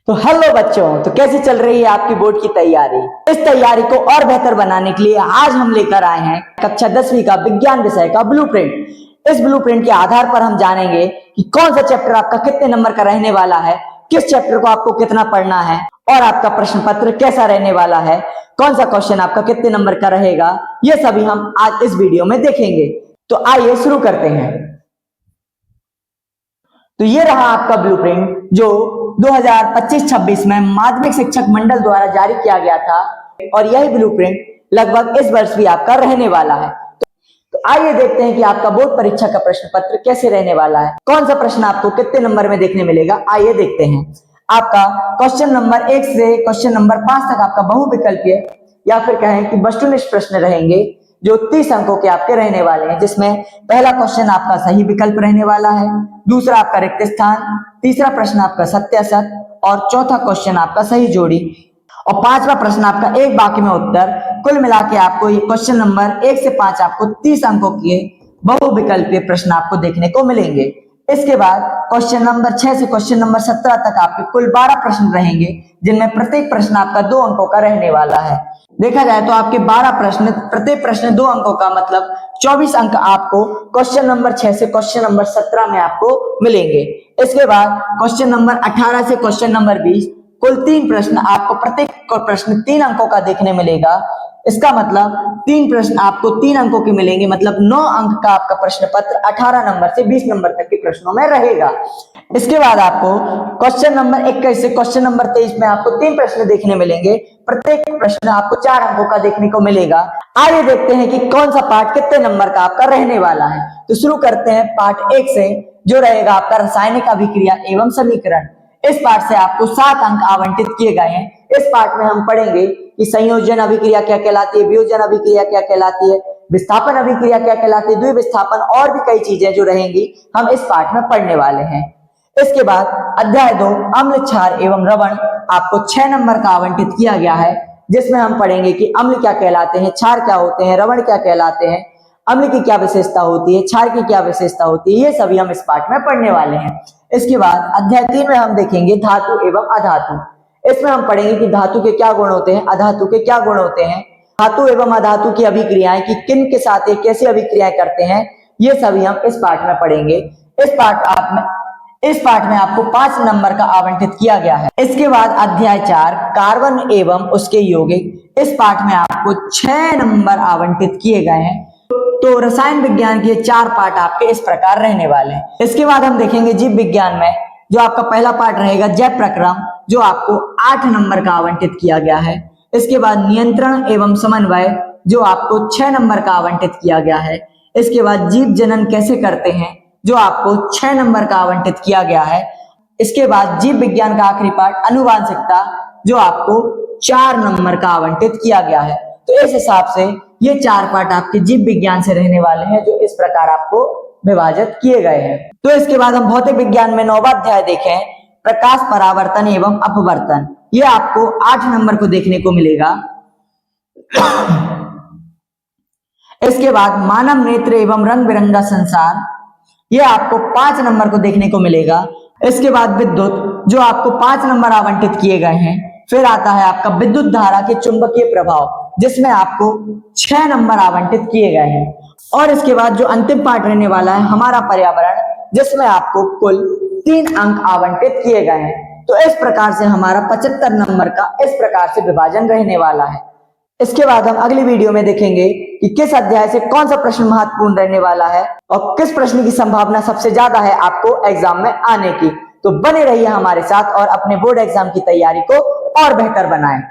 तो हेलो बच्चों, तो कैसी चल रही है आपकी बोर्ड की तैयारी। इस तैयारी को और बेहतर बनाने के लिए आज हम लेकर आए हैं कक्षा 10वीं का विज्ञान विषय का ब्लूप्रिंट। इस ब्लूप्रिंट के आधार पर हम जानेंगे कि कौन सा चैप्टर आपका कितने नंबर का रहने वाला है, किस चैप्टर को आपको कितना पढ़ना है और आपका प्रश्न पत्र कैसा रहने वाला है, कौन सा क्वेश्चन आपका कितने नंबर का रहेगा, ये सभी हम आज इस वीडियो में देखेंगे। तो आइए शुरू करते हैं। तो ये रहा आपका ब्लूप्रिंट जो 2025-26 में माध्यमिक शिक्षक मंडल द्वारा जारी किया गया था और यही ब्लूप्रिंट लगभग इस वर्ष भी आपका रहने वाला है। तो आइए देखते हैं कि आपका बोर्ड परीक्षा का प्रश्न पत्र कैसे रहने वाला है, कौन सा प्रश्न आपको कितने नंबर में देखने मिलेगा। आइए देखते हैं। आपका क्वेश्चन नंबर 1 से क्वेश्चन नंबर 5 तक आपका बहुविकल्पीय या फिर कहें कि वस्तुनिष्ठ प्रश्न रहेंगे जो 30 अंकों के आपके रहने वाले हैं, जिसमें पहला क्वेश्चन आपका सही विकल्प रहने वाला है, दूसरा आपका रिक्त स्थान, तीसरा प्रश्न आपका सत्य असत और चौथा क्वेश्चन आपका सही जोड़ी और पांचवा प्रश्न आपका एक वाक्य में उत्तर। कुल मिला के आपको ये क्वेश्चन नंबर 1 से 5 आपको 30 अंकों के बहुविकल्पीय प्रश्न आपको देखने को मिलेंगे। इसके बाद क्वेश्चन नंबर 6 से क्वेश्चन नंबर 17 तक आपके कुल 12 प्रश्न रहेंगे, जिनमें प्रत्येक प्रश्न आपका 2 अंकों का रहने वाला है। देखा जाए तो आपके 12 प्रश्न, प्रत्येक प्रश्न 2 अंकों का, मतलब 24 अंक आपको क्वेश्चन नंबर 6 से क्वेश्चन नंबर 17 में आपको मिलेंगे। इसके बाद क्वेश्चन नंबर 18 से क्वेश्चन नंबर 20 कुल 3 प्रश्न आपको, प्रत्येक प्रश्न 3 अंकों का देखने मिलेगा। इसका मतलब 3 प्रश्न आपको 3 अंकों के मिलेंगे, मतलब 9 अंक का आपका प्रश्न पत्र 18 नंबर से 20 नंबर तक के प्रश्नों में रहेगा। इसके बाद आपको क्वेश्चन नंबर 21 से क्वेश्चन नंबर 23 में आपको 3 प्रश्न देखने मिलेंगे, प्रत्येक प्रश्न आपको 4 अंकों का देखने को मिलेगा। आइए देखते हैं कि कौन सा पार्ट कितने नंबर का आपका रहने वाला है। तो शुरू करते हैं पार्ट 1 से, जो रहेगा आपका रासायनिक अभिक्रिया एवं समीकरण। इस पार्ट से आपको 7 अंक आवंटित किए गए हैं। इस पार्ट में हम पढ़ेंगे कि संयोजन अभिक्रिया क्या कहलाती है, वियोजन अभिक्रिया क्या कहलाती है, विस्थापन अभिक्रिया क्या कहलाती है, द्विविस्थापन और भी कई चीजें जो रहेंगी हम इस पार्ट में पढ़ने वाले हैं। इसके बाद अध्याय 2 अम्ल, क्षार एवं लवण आपको 6 नंबर का आवंटित किया गया है, जिसमें हम पढ़ेंगे कि अम्ल क्या कहलाते हैं, क्षार क्या होते हैं, लवण क्या कहलाते हैं, अम्ल की क्या विशेषता होती है, क्षार की क्या विशेषता होती है, ये सभी हम इस पार्ट में पढ़ने वाले हैं। इसके बाद अध्याय 3 में हम देखेंगे धातु एवं अधातु। इसमें हम पढ़ेंगे कि धातु के क्या गुण होते हैं, अधातु के क्या गुण होते हैं, धातु एवं अधातु की अभिक्रियाएं कि किन के साथ ये कैसी अभिक्रियाएं करते हैं, ये सभी हम इस पार्ट में पढ़ेंगे। इस पार्ट में आपको 5 नंबर का आवंटित किया गया है। इसके बाद अध्याय 4 कार्बन एवं उसके यौगिक, इस पार्ट में आपको 6 नंबर आवंटित किए गए हैं। तो रसायन विज्ञान के 4 पार्ट आपके इस प्रकार रहने वाले हैं। इसके बाद हम देखेंगे जीव विज्ञान में, जो आपका पहला पार्ट रहेगा जैव प्रक्रम, जो आपको 8 नंबर का आवंटित किया गया है। इसके बाद नियंत्रण एवं समन्वय, जो आपको 6 नंबर का आवंटित किया गया है। इसके बाद जीव जनन कैसे करते हैं, जो आपको 6 नंबर का आवंटित किया गया है। इसके बाद जीव विज्ञान का आखिरी पार्ट अनुवांशिकता, जो आपको 4 नंबर का आवंटित किया गया है। तो इस हिसाब से ये 4 पार्ट आपके जीव विज्ञान से रहने वाले हैं, जो इस प्रकार आपको विभाजित किए गए हैं। तो इसके बाद हम भौतिक विज्ञान में 9वां अध्याय देखें, प्रकाश परावर्तन एवं अपवर्तन। ये आपको 8 नंबर को देखने को मिलेगा। इसके बाद मानव नेत्र एवं रंग बिरंगा संसार, ये आपको 5 नंबर को देखने को मिलेगा। इसके बाद विद्युत, जो आपको 5 नंबर आवंटित किए गए हैं। फिर आता है आपका विद्युत धारा के चुंबकीय प्रभाव, जिसमें आपको 6 नंबर आवंटित किए गए हैं। और इसके बाद जो अंतिम पार्ट रहने वाला है हमारा पर्यावरण, जिसमें आपको कुल 3 अंक आवंटित किए गए हैं। तो इस प्रकार से हमारा 75 नंबर का इस प्रकार से विभाजन रहने वाला है। इसके बाद हम अगली वीडियो में देखेंगे कि किस अध्याय से कौन सा प्रश्न महत्वपूर्ण रहने वाला है और किस प्रश्न की संभावना सबसे ज्यादा है आपको एग्जाम में आने की। तो बने रहिए हमारे साथ और अपने बोर्ड एग्जाम की तैयारी को और बेहतर बनाएं।